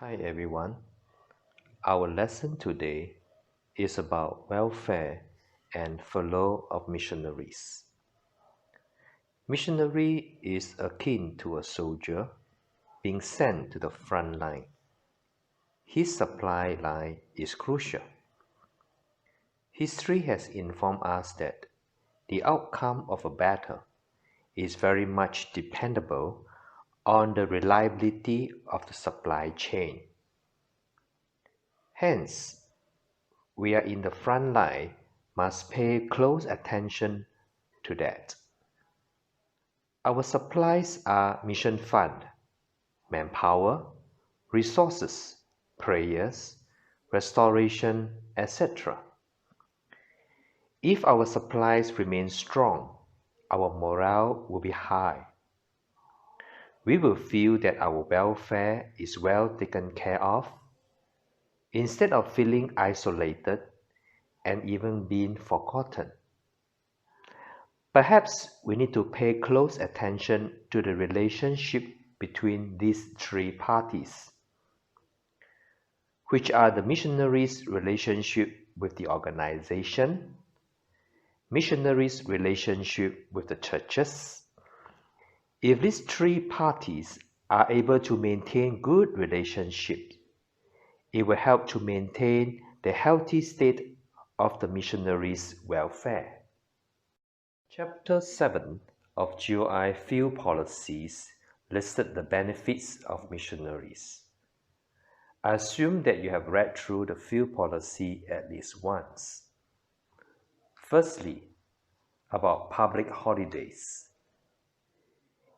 Hi everyone. Our lesson today is about welfare and furlough of missionaries. Missionary is akin to a soldier being sent to the front line. His supply line is crucial. History has informed us that the outcome of a battle is very much dependable on the reliability of the supply chain. Hence, we are in the front line must pay close attention to that. Our supplies are mission fund, manpower, resources, prayers, restoration, etc. If our supplies remain strong, our morale will be high. We will feel that our welfare is well taken care of, instead of feeling isolated and even being forgotten. Perhaps we need to pay close attention to the relationship between these three parties, which are the missionaries' relationship with the organization, missionaries' relationship with the churches. If these three parties are able to maintain good relationships, it will help to maintain the healthy state of the missionaries' welfare. Chapter 7 of GOI Field Policies listed the benefits of missionaries. I assume that you have read through the field policy at least once. Firstly, about public holidays.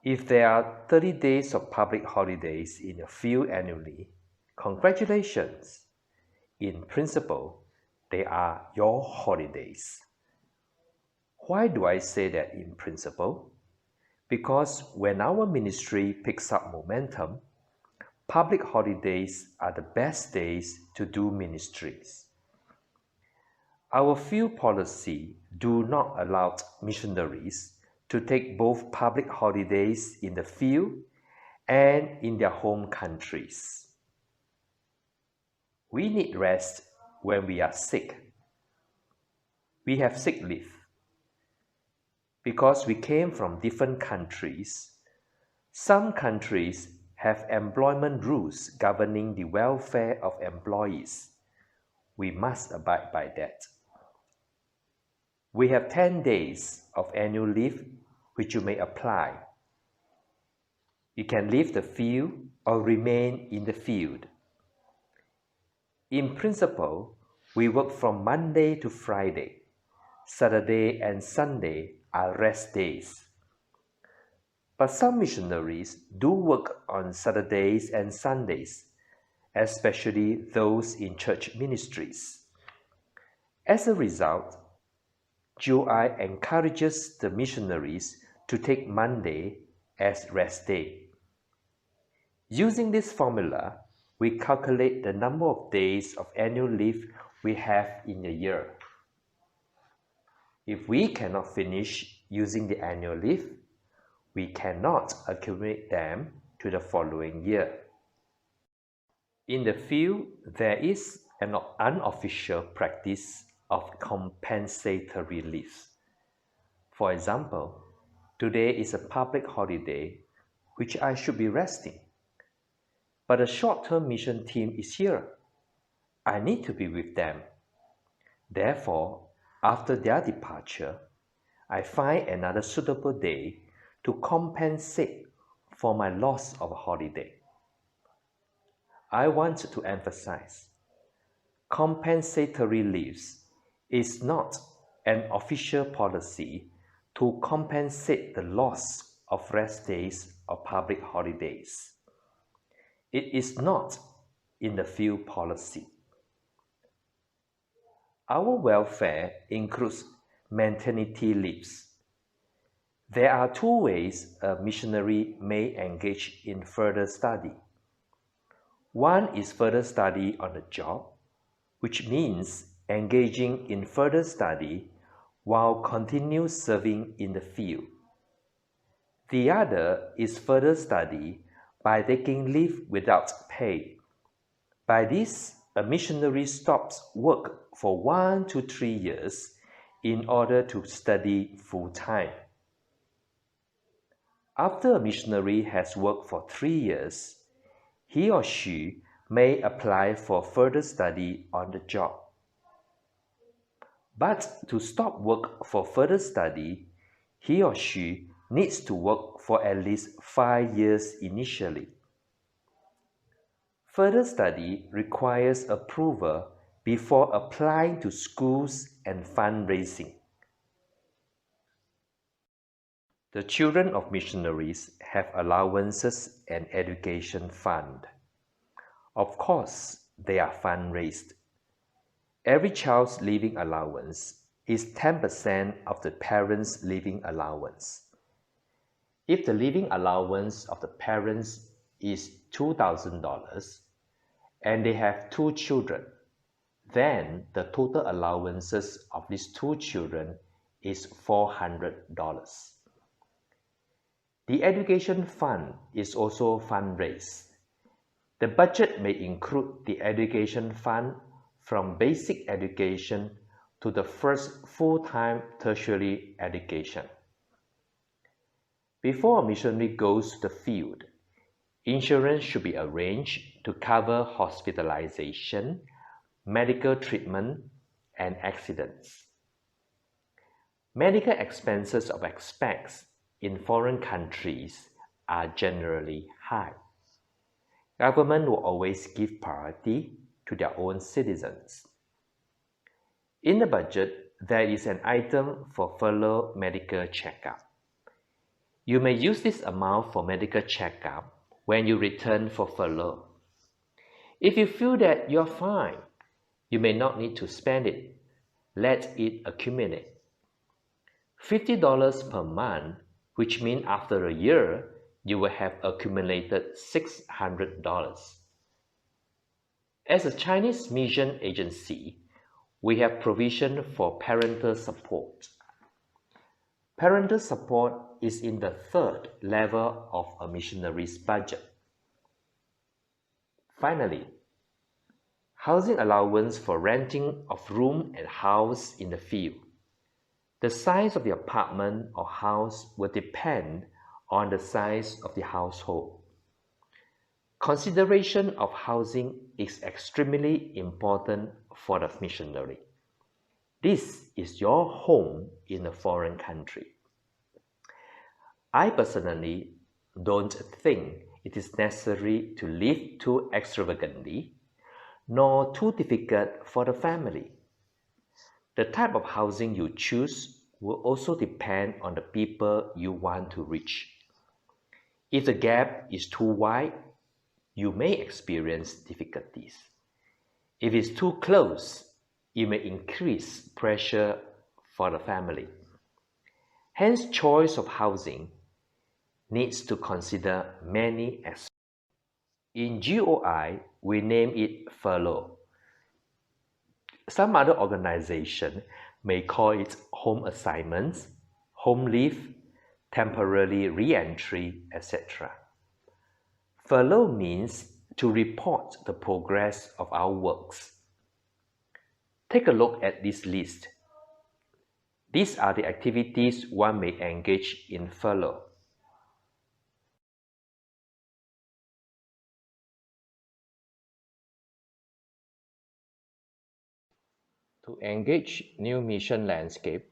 If there are 30 days of public holidays in your field annually, congratulations! In principle, they are your holidays. Why do I say that in principle? Because when our ministry picks up momentum, public holidays are the best days to do ministries. Our field policy do not allow missionaries to take both public holidays in the field and in their home countries. We need rest when we are sick. We have sick leave. Because we came from different countries, some countries have employment rules governing the welfare of employees. We must abide by that. We have 10 days of annual leave which you may apply. You can leave the field or remain in the field. In principle, we work from Monday to Friday. Saturday and Sunday are rest days. But some missionaries do work on Saturdays and Sundays, especially those in church ministries. As a result, GOI encourages the missionaries to take Monday as rest day. Using this formula, we calculate the number of days of annual leave we have in a year. If we cannot finish using the annual leave, we cannot accumulate them to the following year. In the field, there is an unofficial practice of compensatory leave. For example, today is a public holiday which I should be resting. But a short-term mission team is here. I need to be with them. Therefore, after their departure, I find another suitable day to compensate for my loss of a holiday. I want to emphasize, compensatory leaves is not an official policy to compensate the loss of rest days or public holidays. It is not in the field policy. Our welfare includes maternity leaves. There are two ways a missionary may engage in further study. One is further study on the job, which means engaging in further study while continue serving in the field. The other is further study by taking leave without pay, By this, a missionary stops work for 1 to 3 years in order to study full-time. After a missionary has worked for 3 years, he or she may apply for further study on the job. But to stop work for further study, he or she needs to work for at least 5 years initially. Further study requires approval before applying to schools and fundraising. The children of missionaries have allowances and education fund. Of course, they are fundraised. Every child's living allowance is 10% of the parent's living allowance. If the living allowance of the parents is $2,000 and they have 2 children, then the total allowances of these 2 children is $400. The education fund is also fundraised. The budget may include the education fund from basic education to the first full-time tertiary education. Before a missionary goes to the field, insurance should be arranged to cover hospitalization, medical treatment, and accidents. Medical expenses of expats in foreign countries are generally high. Government will always give priority to their own citizens. In the budget, there is an item for furlough medical checkup. You may use this amount for medical checkup when you return for furlough. If you feel that you're fine, you may not need to spend it. Let it accumulate. $50 per month, which means after a year, you will have accumulated $600. As a Chinese mission agency, we have provision for parental support. Parental support is in the 3rd level of a missionary's budget. Finally, housing allowance for renting of room and house in the field. The size of the apartment or house will depend on the size of the household. Consideration of housing is extremely important for the missionary. This is your home in a foreign country. I personally don't think it is necessary to live too extravagantly, nor too difficult for the family. The type of housing you choose will also depend on the people you want to reach. If the gap is too wide, you may experience difficulties. If it's too close, it may increase pressure for the family. Hence, choice of housing needs to consider many aspects. In GOI, we name it Furlough. Some other organizations may call it home assignments, home leave, temporary re-entry, etc. Furlough means to report the progress of our works. Take a look at this list. These are the activities one may engage in furlough. To engage new mission landscape,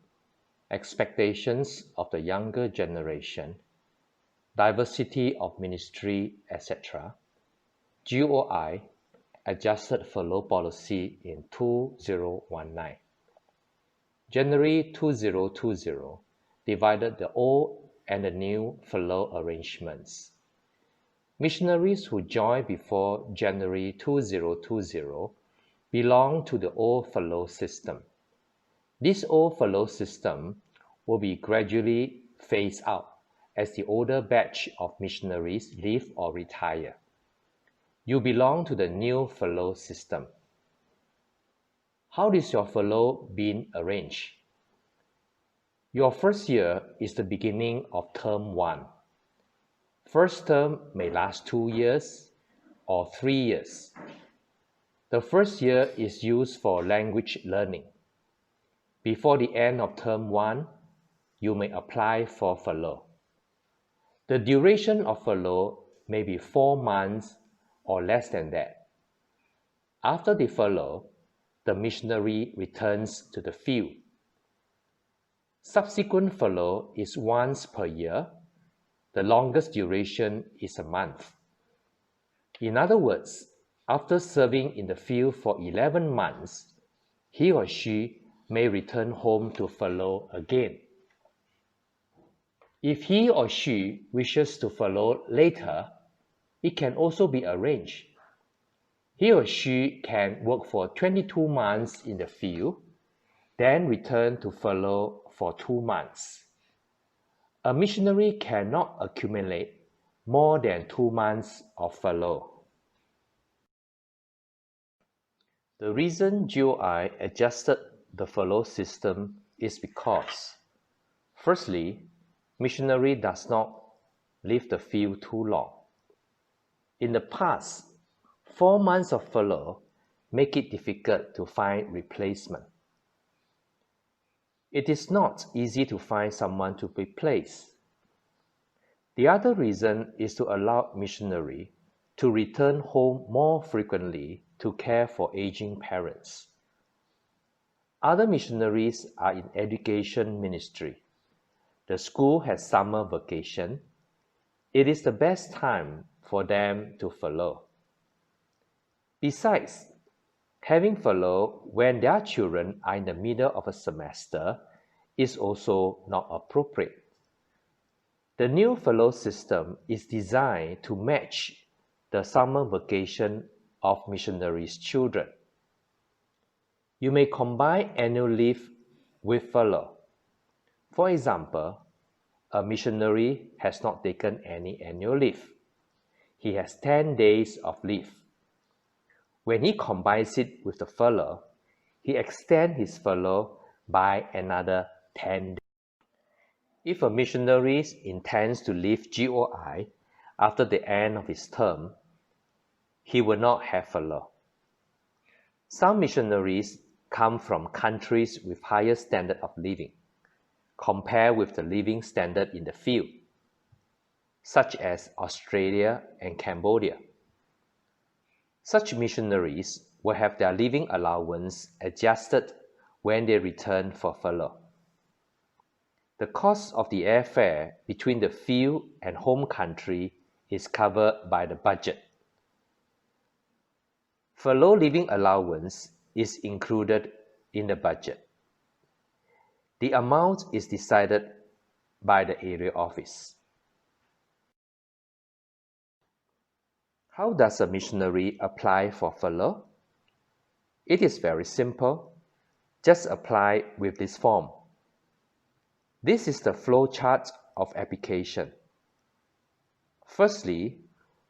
expectations of the younger generation, diversity of ministry, etc., GOI adjusted furlough policy in 2019. January 2020 divided the old and the new furlough arrangements. Missionaries who joined before January 2020 belong to the old furlough system. This old furlough system will be gradually phased out as the older batch of missionaries leave or retire. You belong to the new furlough system. How is your furlough being arranged? Your first year is the beginning of term 1. First term may last 2 years or 3 years. The first year is used for language learning. Before the end of term 1, you may apply for furlough. The duration of furlough may be 4 months or less than that. After the furlough, the missionary returns to the field. Subsequent furlough is once per year. The longest duration is a month. In other words, after serving in the field for 11 months, he or she may return home to furlough again. If he or she wishes to furlough later, it can also be arranged. He or she can work for 22 months in the field, then return to furlough for 2 months. A missionary cannot accumulate more than 2 months of furlough. The reason GOI adjusted the furlough system is because, firstly, missionary does not leave the field too long. In the past, 4 months of furlough make it difficult to find replacement. It is not easy to find someone to replace. The other reason is to allow missionary to return home more frequently to care for aging parents. Other missionaries are in education ministry. The school has summer vacation. It is the best time for them to furlough. Besides, having furlough when their children are in the middle of a semester is also not appropriate. The new furlough system is designed to match the summer vacation of missionaries' children. You may combine annual leave with furlough. For example, a missionary has not taken any annual leave. He has 10 days of leave. When he combines it with the furlough, he extends his furlough by another 10 days. If a missionary intends to leave GOI after the end of his term, he will not have furlough. Some missionaries come from countries with higher standard of living, compared with the living standard in the field, such as Australia and Cambodia. Such missionaries will have their living allowance adjusted when they return for furlough. The cost of the airfare between the field and home country is covered by the budget. Furlough living allowance is included in the budget. The amount is decided by the area office. How does a missionary apply for furlough? It is very simple. Just apply with this form. This is the flow chart of application. Firstly,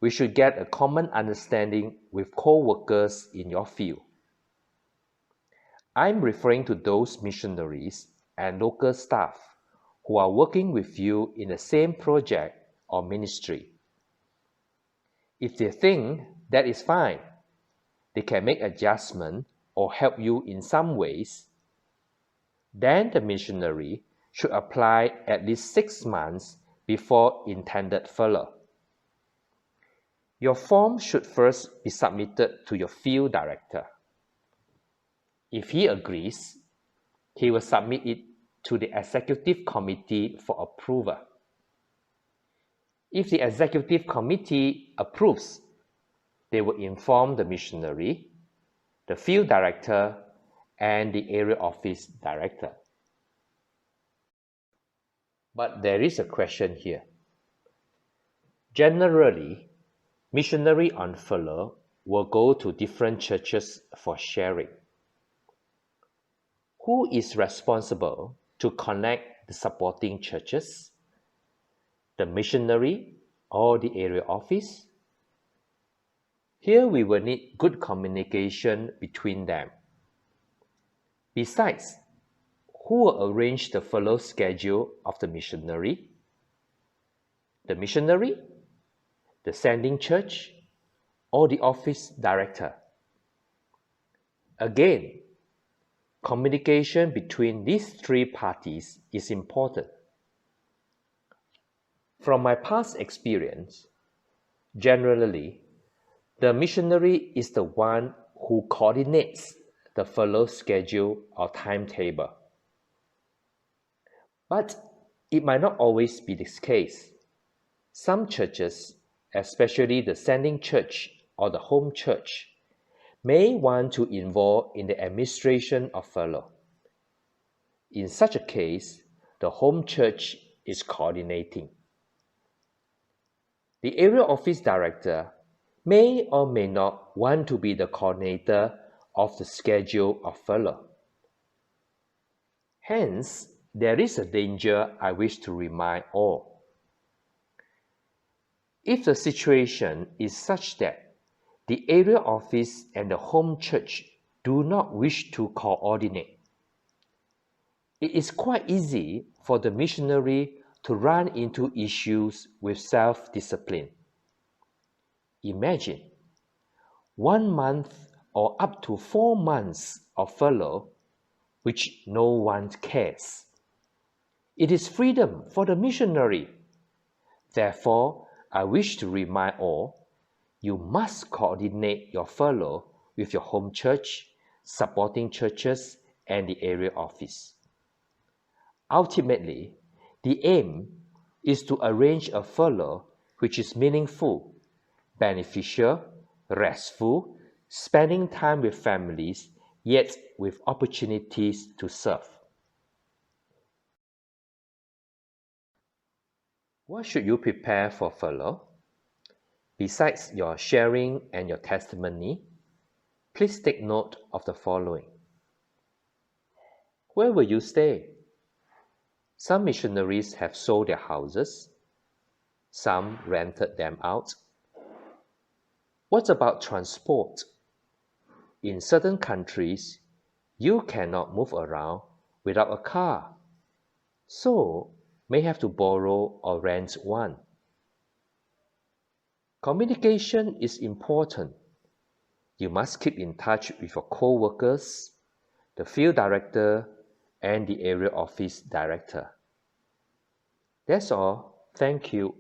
we should get a common understanding with co-workers in your field. I'm referring to those missionaries and local staff who are working with you in the same project or ministry. If they think that is fine, they can make adjustments or help you in some ways, then the missionary should apply at least 6 months before intended furlough. Your form should first be submitted to your field director. If he agrees, he will submit it to the executive committee for approval. If the executive committee approves, they will inform the missionary, the field director, and the area office director. But there is a question here. Generally, missionary on furlough will go to different churches for sharing. Who is responsible to connect the supporting churches? The missionary or the area office? Here we will need good communication between them. Besides, who will arrange the furlough schedule of the missionary? The missionary, the sending church, or the office director? Again, communication between these three parties is important. From my past experience, generally, the missionary is the one who coordinates the furlough schedule or timetable. But it might not always be this case. Some churches, especially the sending church or the home church, may want to involve in the administration of furlough. In such a case, the home church is coordinating. The area office director may or may not want to be the coordinator of the schedule of furlough. Hence, there is a danger I wish to remind all. If the situation is such that the area office and the home church do not wish to coordinate, it is quite easy for the missionary to run into issues with self-discipline. Imagine 1 month or up to 4 months of furlough which no one cares. It is freedom for the missionary. Therefore, I wish to remind all, you must coordinate your furlough with your home church, supporting churches, and the area office. Ultimately, the aim is to arrange a furlough which is meaningful, beneficial, restful, spending time with families, yet with opportunities to serve. What should you prepare for furlough? Besides your sharing and your testimony, please take note of the following. Where will you stay? Some missionaries have sold their houses. Some rented them out. What about transport? In certain countries, you cannot move around without a car, so may have to borrow or rent one. Communication is important. You must keep in touch with your co-workers, the field director, and the area office director. That's all. Thank you.